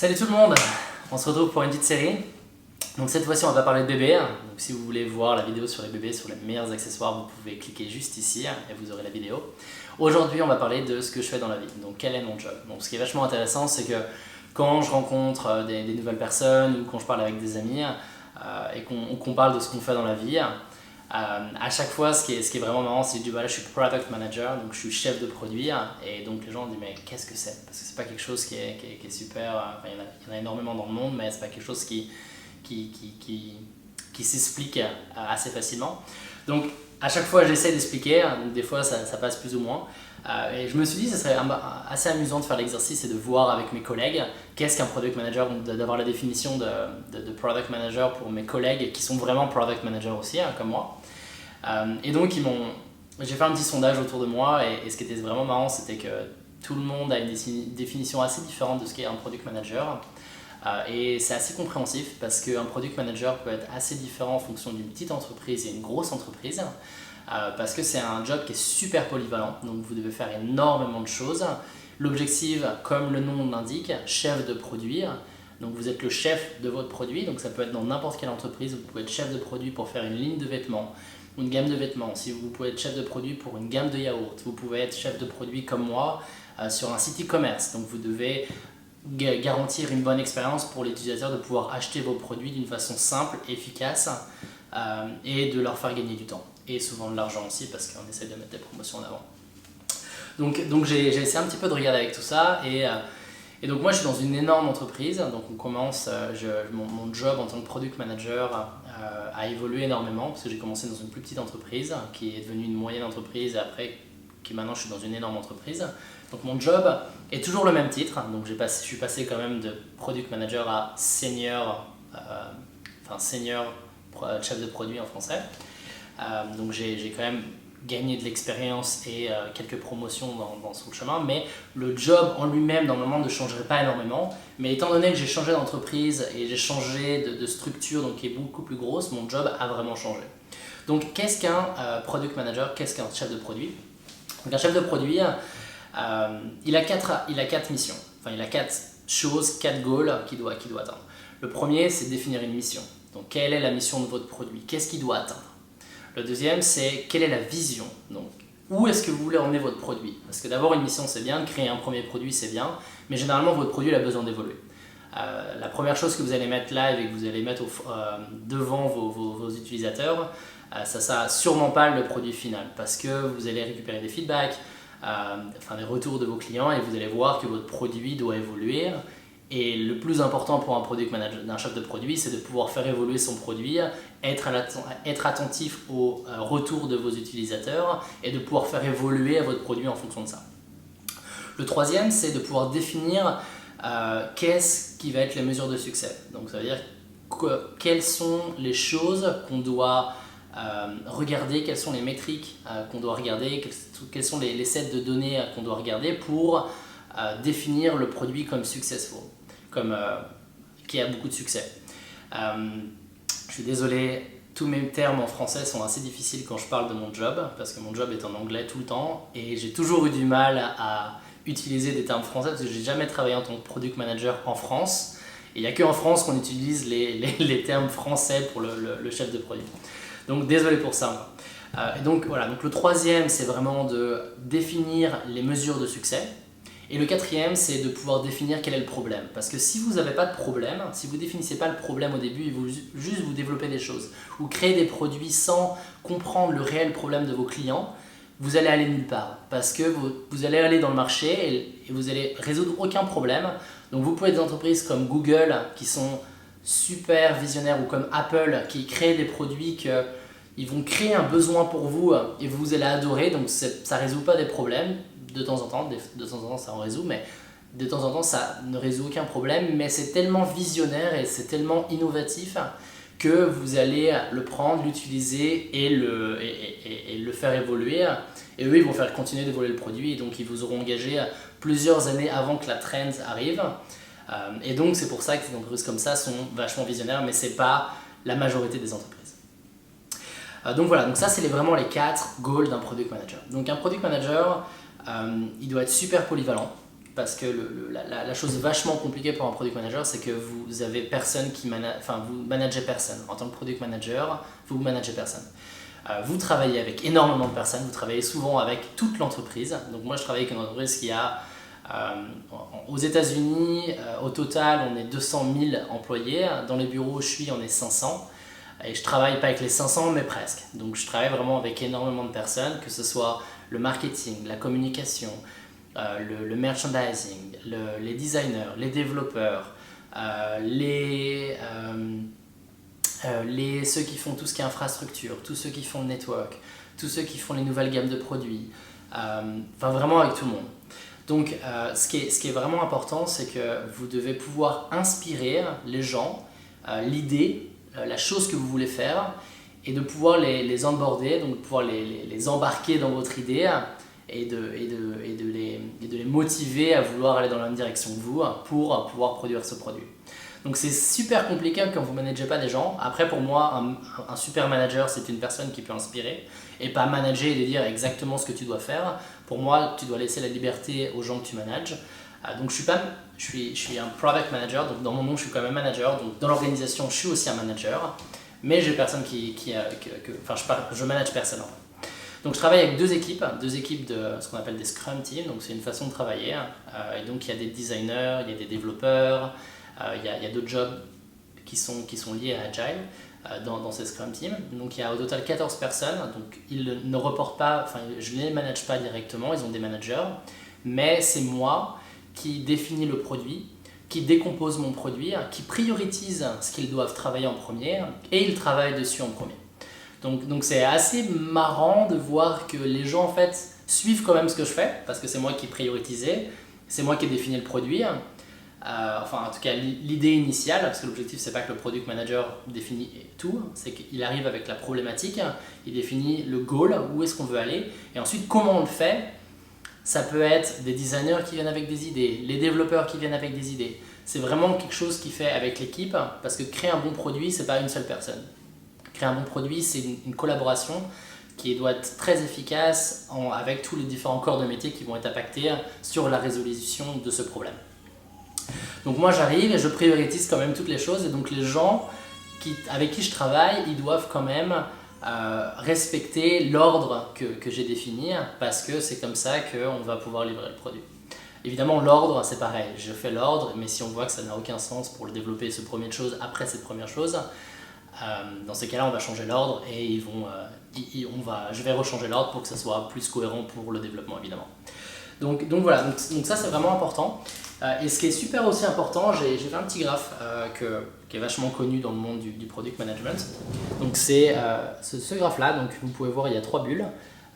Salut tout le monde, on se retrouve pour une petite série. Donc cette fois-ci on va parler de bébés. Donc si vous voulez voir la vidéo sur les bébés, sur les meilleurs accessoires, vous pouvez cliquer juste ici et vous aurez la vidéo. Aujourd'hui on va parler de ce que je fais dans la vie, donc quel est mon job. Donc ce qui est vachement intéressant, c'est que quand je rencontre des nouvelles personnes ou quand je parle avec des amis et qu'on parle de ce qu'on fait dans la vie, à chaque fois ce qui est vraiment marrant, c'est que je dis voilà, je suis product manager, donc je suis chef de produit, et donc les gens disent mais qu'est-ce que c'est? Parce que c'est pas quelque chose qui est super, enfin, il y en a énormément dans le monde, mais c'est pas quelque chose qui s'explique assez facilement. Donc à chaque fois j'essaie d'expliquer, donc des fois ça passe plus ou moins. Et je me suis dit que ce serait assez amusant de faire l'exercice et de voir avec mes collègues qu'est-ce qu'un product manager, d'avoir la définition de product manager pour mes collègues qui sont vraiment product managers aussi, comme moi. Et donc j'ai fait un petit sondage autour de moi et ce qui était vraiment marrant, c'était que tout le monde a une définition assez différente de ce qu'est un product manager. Et c'est assez compréhensif parce qu'un product manager peut être assez différent en fonction d'une petite entreprise et une grosse entreprise. Parce que c'est un job qui est super polyvalent, donc vous devez faire énormément de choses. L'objectif, comme le nom l'indique, chef de produit. Donc vous êtes le chef de votre produit, donc ça peut être dans n'importe quelle entreprise. Vous pouvez être chef de produit pour faire une ligne de vêtements, ou une gamme de vêtements. Si vous pouvez être chef de produit pour une gamme de yaourts, vous pouvez être chef de produit comme moi sur un site e-commerce. Donc vous devez garantir une bonne expérience pour l'utilisateur de pouvoir acheter vos produits d'une façon simple, efficace et de leur faire gagner du temps. Et souvent de l'argent aussi parce qu'on essaie de mettre des promotions en avant. Donc j'ai essayé un petit peu de regarder avec tout ça et donc moi je suis dans une énorme entreprise, donc on commence, mon job en tant que product manager a évolué énormément parce que j'ai commencé dans une plus petite entreprise qui est devenue une moyenne entreprise et après maintenant je suis dans une énorme entreprise. Donc mon job est toujours le même titre, donc je suis passé quand même de product manager à senior, senior chef de produit en français. Donc j'ai quand même gagné de l'expérience et quelques promotions dans son chemin, mais le job en lui-même normalement ne changerait pas énormément, mais étant donné que j'ai changé d'entreprise et j'ai changé de structure donc qui est beaucoup plus grosse, mon job a vraiment changé. Donc qu'est-ce qu'un product manager, qu'est-ce qu'un chef de produit? Donc un chef de produit, il a quatre missions, enfin il a quatre choses, quatre goals qu'il doit atteindre. Le premier, c'est définir une mission. Donc quelle est la mission de votre produit? Qu'est-ce qu'il doit atteindre? Le deuxième, c'est quelle est la vision? Donc, où est-ce que vous voulez emmener votre produit? Parce que d'abord, une mission, c'est bien, de créer un premier produit, c'est bien, mais généralement, votre produit a besoin d'évoluer. La première chose que vous allez mettre live et que vous allez mettre devant vos utilisateurs, ça ne sera sûrement pas le produit final, parce que vous allez récupérer des feedbacks, des retours de vos clients, et vous allez voir que votre produit doit évoluer. Et le plus important pour un product manager, d'un chef de produit, c'est de pouvoir faire évoluer son produit, être attentif aux retours de vos utilisateurs et de pouvoir faire évoluer votre produit en fonction de ça. Le troisième, c'est de pouvoir définir qu'est-ce qui va être les mesures de succès. Donc ça veut dire quelles sont les choses qu'on doit regarder, quelles sont les métriques qu'on doit regarder, quels sont les sets de données qu'on doit regarder pour définir le produit comme successful. Qui a beaucoup de succès. Je suis désolé, tous mes termes en français sont assez difficiles quand je parle de mon job, parce que mon job est en anglais tout le temps, et j'ai toujours eu du mal à utiliser des termes français, parce que j'ai jamais travaillé en tant que product manager en France, et il n'y a qu'en France qu'on utilise les termes français pour le chef de produit. Donc désolé pour ça. Et donc voilà, donc le troisième, c'est vraiment de définir les mesures de succès. Et le quatrième, c'est de pouvoir définir quel est le problème. Parce que si vous n'avez pas de problème, si vous ne définissez pas le problème au début et juste vous développez des choses, ou créez des produits sans comprendre le réel problème de vos clients, vous allez aller nulle part. Parce que vous allez aller dans le marché et vous allez résoudre aucun problème. Donc vous pouvez être des entreprises comme Google qui sont super visionnaires ou comme Apple qui créent des produits qu'ils vont créer un besoin pour vous et vous allez adorer. Donc ça ne résout pas des problèmes. De temps en temps ça en résout, mais de temps en temps ça ne résout aucun problème, mais c'est tellement visionnaire et c'est tellement innovatif que vous allez le prendre, l'utiliser et le faire évoluer, et eux ils vont faire continuer d'évoluer le produit, et donc ils vous auront engagé plusieurs années avant que la trend arrive, et donc c'est pour ça que des entreprises comme ça sont vachement visionnaires, mais c'est pas la majorité des entreprises. Donc voilà, donc ça c'est vraiment les 4 goals d'un product manager. Donc un product manager, il doit être super polyvalent parce que la chose vachement compliquée pour un product manager, c'est que vous avez personne vous managez personne. En tant que product manager, vous managez personne. Vous travaillez avec énormément de personnes, vous travaillez souvent avec toute l'entreprise. Donc moi je travaille avec une entreprise qui a aux États-Unis, au total on est 200 000 employés. Dans les bureaux où je suis on est 500. Et je travaille pas avec les 500 mais presque. Donc je travaille vraiment avec énormément de personnes, que ce soit le marketing, la communication, le merchandising, les designers, les développeurs, ceux qui font tout ce qui est infrastructure, tous ceux qui font le network, tous ceux qui font les nouvelles gammes de produits, vraiment avec tout le monde. Donc ce qui est vraiment important, c'est que vous devez pouvoir inspirer les gens, l'idée, la chose que vous voulez faire, et de pouvoir les onboarder, donc de pouvoir les embarquer dans votre idée et de les motiver à vouloir aller dans la même direction que vous pour pouvoir produire ce produit. Donc c'est super compliqué quand vous ne managez pas des gens. Après pour moi, un super manager c'est une personne qui peut inspirer et pas manager et lui dire exactement ce que tu dois faire. Pour moi, tu dois laisser la liberté aux gens que tu manages. Donc je suis un product manager, donc dans mon nom je suis quand même manager, donc dans l'organisation je suis aussi un manager, mais j'ai personne je manage personne en fait. Donc je travaille avec deux équipes de ce qu'on appelle des Scrum Teams, donc c'est une façon de travailler, et donc il y a des designers, il y a des développeurs, il y a d'autres jobs qui sont liés à Agile dans ces Scrum Teams. Donc il y a au total 14 personnes, donc ils ne reportent pas, je ne les manage pas directement, ils ont des managers, mais c'est moi qui définit le produit, qui décompose mon produit, qui priorise ce qu'ils doivent travailler en premier et ils travaillent dessus en premier. Donc c'est assez marrant de voir que les gens en fait suivent quand même ce que je fais parce que c'est moi qui priorisais, c'est moi qui ai défini le produit. En tout cas l'idée initiale, parce que l'objectif c'est pas que le product manager définit tout, c'est qu'il arrive avec la problématique, il définit le goal, où est-ce qu'on veut aller et ensuite comment on le fait. Ça peut être des designers qui viennent avec des idées, les développeurs qui viennent avec des idées. C'est vraiment quelque chose qui fait avec l'équipe parce que créer un bon produit, c'est pas une seule personne. Créer un bon produit, c'est une collaboration qui doit être très efficace avec tous les différents corps de métier qui vont être impactés sur la résolution de ce problème. Donc moi j'arrive et je priorise quand même toutes les choses et donc les gens avec qui je travaille, ils doivent quand même respecter l'ordre que j'ai défini parce que c'est comme ça qu'on va pouvoir livrer le produit. Évidemment l'ordre c'est pareil, je fais l'ordre mais si on voit que ça n'a aucun sens pour le développer ce premier chose après cette première chose, dans ces cas-là on va changer l'ordre et je vais rechanger l'ordre pour que ça soit plus cohérent pour le développement évidemment. Donc voilà, donc ça c'est vraiment important. Et ce qui est super aussi important, j'ai fait un petit graphe qui est vachement connu dans le monde du product management. Donc c'est ce graphe-là, donc vous pouvez voir il y a 3 bulles.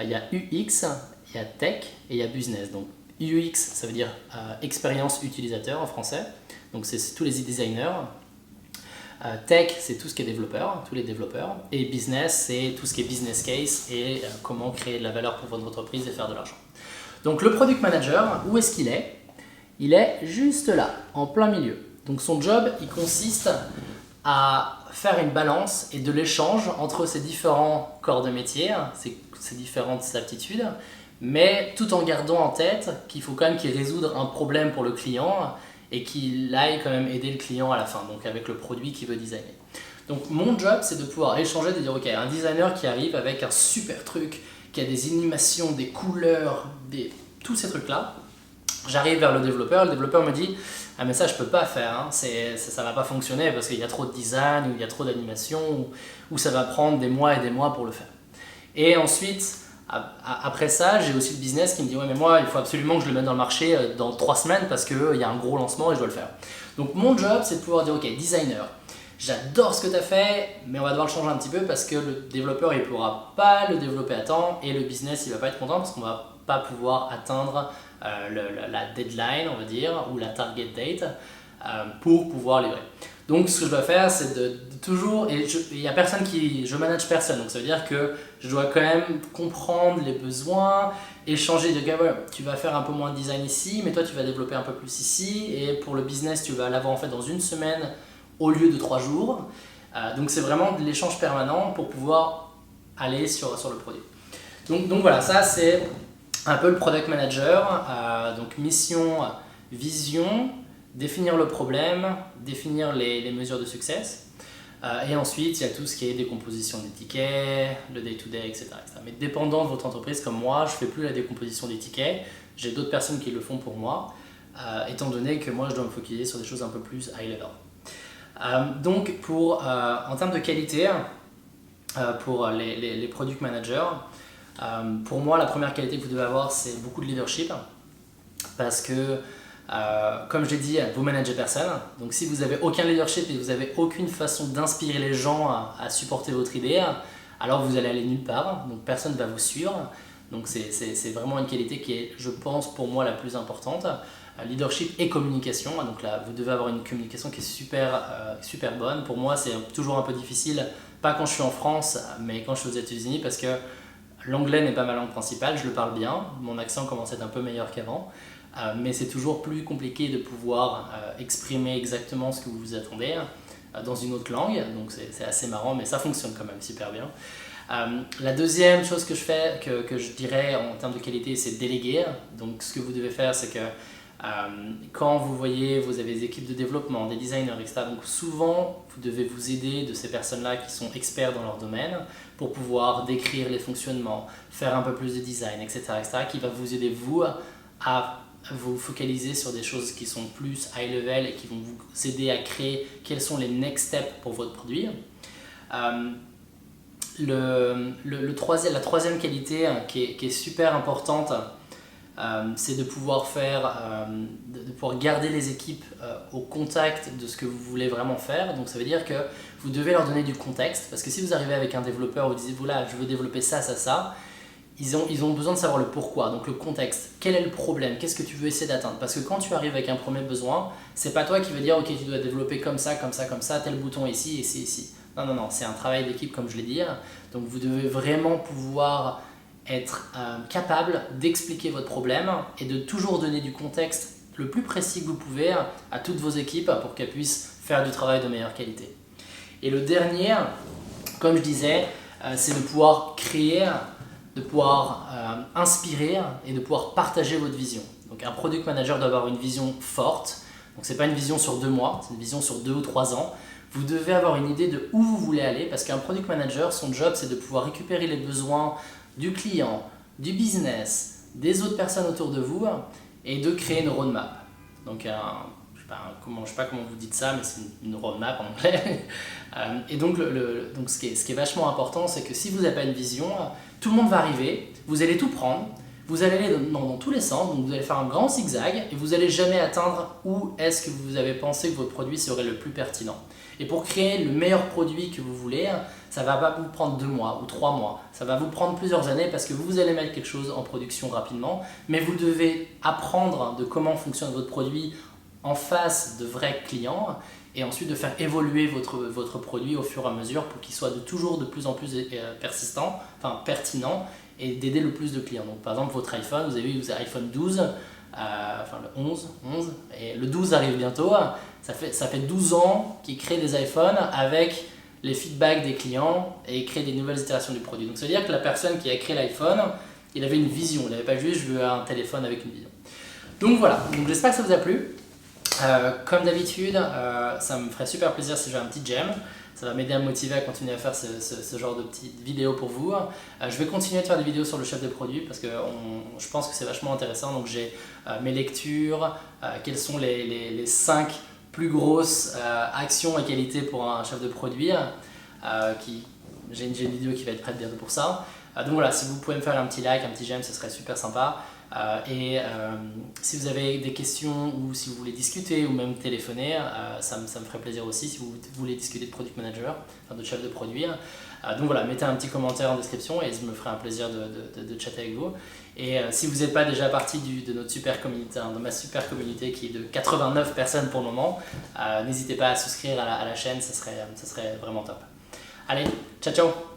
Il y a UX, il y a Tech et il y a Business. Donc UX ça veut dire expérience utilisateur en français, donc c'est tous les designers. Tech c'est tout ce qui est développeur, tous les développeurs. Et Business c'est tout ce qui est business case et comment créer de la valeur pour votre entreprise et faire de l'argent. Donc le product manager, où est-ce qu'il est ? Il est juste là, en plein milieu. Donc son job, il consiste à faire une balance et de l'échange entre ces différents corps de métier, ces différentes aptitudes, mais tout en gardant en tête qu'il faut quand même qu'il résoudre un problème pour le client et qu'il aille quand même aider le client à la fin, donc avec le produit qu'il veut designer. Donc mon job, c'est de pouvoir échanger, de dire ok, un designer qui arrive avec un super truc, qui a des animations, des couleurs, tous ces trucs-là, j'arrive vers le développeur me dit ah mais ça je peux pas faire, hein. Ça va pas fonctionner parce qu'il y a trop de design ou il y a trop d'animation ou ça va prendre des mois et des mois pour le faire. Et ensuite, après ça, j'ai aussi le business qui me dit ouais mais moi il faut absolument que je le mette dans le marché dans 3 semaines parce qu'il y a un gros lancement et je dois le faire. Donc mon job c'est de pouvoir dire ok designer, j'adore ce que tu as fait mais on va devoir le changer un petit peu parce que le développeur il pourra pas le développer à temps et le business il va pas être content parce qu'on va pas pouvoir atteindre la deadline, on va dire, ou la target date pour pouvoir livrer. Donc ce que je dois faire, c'est de toujours, et il n'y a personne je manage personne, donc ça veut dire que je dois quand même comprendre les besoins, échanger, dire ouais, tu vas faire un peu moins de design ici, mais toi tu vas développer un peu plus ici, et pour le business tu vas l'avoir en fait dans 1 semaine au lieu de 3 jours. Donc c'est vraiment de l'échange permanent pour pouvoir aller sur le produit. Donc voilà, ça c'est un peu le product manager, donc mission vision, définir le problème, définir les mesures de succès. Et ensuite, il y a tout ce qui est décomposition des tickets, le day-to-day, etc., etc. Mais dépendant de votre entreprise, comme moi, je ne fais plus la décomposition des tickets. J'ai d'autres personnes qui le font pour moi, étant donné que moi, je dois me focaliser sur des choses un peu plus high level. Donc, en termes de qualité, pour les product managers, pour moi, la première qualité que vous devez avoir, c'est beaucoup de leadership. Parce que, comme je l'ai dit, vous managez personne. Donc si vous n'avez aucun leadership et vous n'avez aucune façon d'inspirer les gens à supporter votre idée, alors vous allez aller nulle part. Donc personne ne va vous suivre. Donc c'est vraiment une qualité qui est, je pense, pour moi la plus importante. Leadership et communication. Donc là, vous devez avoir une communication qui est super bonne. Pour moi, c'est toujours un peu difficile, pas quand je suis en France, mais quand je suis aux États-Unis, parce que l'anglais n'est pas ma langue principale, je le parle bien. Mon accent commence à être un peu meilleur qu'avant. Mais c'est toujours plus compliqué de pouvoir exprimer exactement ce que vous vous attendez dans une autre langue, donc c'est assez marrant, mais ça fonctionne quand même super bien. La deuxième chose que je fais, que je dirais en termes de qualité, c'est déléguer. Donc ce que vous devez faire, c'est que quand vous voyez, vous avez des équipes de développement, des designers, etc. Donc souvent, vous devez vous aider de ces personnes-là qui sont experts dans leur domaine pour pouvoir décrire les fonctionnements, faire un peu plus de design, etc., qui va vous aider, vous, à vous focaliser sur des choses qui sont plus high level et qui vont vous aider à créer quels sont les next steps pour votre produit. La troisième qualité qui est super importante, c'est de pouvoir de pouvoir garder les équipes au contact de ce que vous voulez vraiment faire. Donc ça veut dire que vous devez leur donner du contexte, parce que si vous arrivez avec un développeur, vous dites voilà, je veux développer ça, ils ont besoin de savoir le pourquoi, donc le contexte. Quel est le problème? Qu'est-ce que tu veux essayer d'atteindre? Parce que quand tu arrives avec un premier besoin, c'est pas toi qui veux dire ok, tu dois développer comme ça, tel bouton ici, ici. Non, c'est un travail d'équipe comme je l'ai dit. Donc vous devez vraiment pouvoir être capable d'expliquer votre problème et de toujours donner du contexte le plus précis que vous pouvez à toutes vos équipes pour qu'elles puissent faire du travail de meilleure qualité. Et le dernier, comme je disais, c'est de pouvoir créer, de pouvoir inspirer et de pouvoir partager votre vision. Donc un product manager doit avoir une vision forte. Donc ce n'est pas une vision sur 2 mois, c'est une vision sur 2 ou 3 ans. Vous devez avoir une idée de où vous voulez aller, parce qu'un product manager, son job, c'est de pouvoir récupérer les besoins du client, du business, des autres personnes autour de vous et de créer une roadmap. Donc je ne sais pas comment vous dites ça, mais c'est une roadmap en anglais. Et donc, ce qui est vachement important, c'est que si vous n'avez pas une vision, tout le monde va arriver, vous allez tout prendre, vous allez aller dans tous les sens, donc vous allez faire un grand zigzag et vous n'allez jamais atteindre où est-ce que vous avez pensé que votre produit serait le plus pertinent. Et pour créer le meilleur produit que vous voulez, ça ne va pas vous prendre 2 mois ou 3 mois, ça va vous prendre plusieurs années parce que vous allez mettre quelque chose en production rapidement, mais vous devez apprendre de comment fonctionne votre produit en face de vrais clients et ensuite de faire évoluer votre produit au fur et à mesure pour qu'il soit toujours de plus en plus pertinent et d'aider le plus de clients. Donc par exemple votre iPhone, vous avez vu, vous avez iPhone 12, le 11, et le 12 arrive bientôt, ça fait 12 ans qu'il crée des iPhones avec les feedbacks des clients et il crée des nouvelles itérations du produit. Donc ça veut dire que la personne qui a créé l'iPhone, il avait une vision, il n'avait pas juste je veux un téléphone avec une vision. Donc voilà, donc j'espère que ça vous a plu. Comme d'habitude, ça me ferait super plaisir si j'ai un petit j'aime. Ça va m'aider à me motiver à continuer à faire ce genre de petites vidéos pour vous. Je vais continuer de faire des vidéos sur le chef de produit parce que je pense que c'est vachement intéressant. Donc j'ai mes lectures, quelles sont les 5 plus grosses actions et qualités pour un chef de produit. J'ai une vidéo qui va être prête bientôt pour ça. Donc voilà, si vous pouvez me faire un petit like, un petit j'aime, ce serait super sympa. Si vous avez des questions ou si vous voulez discuter ou même téléphoner, ça me ferait plaisir aussi si vous voulez discuter de product manager, enfin de chef de produit. Donc voilà, mettez un petit commentaire en description et ça me ferait un plaisir de chatter avec vous. Et si vous n'êtes pas déjà partie de notre super communauté, de ma super communauté qui est de 89 personnes pour le moment, n'hésitez pas à souscrire à la chaîne, ça serait vraiment top. Allez, ciao ciao!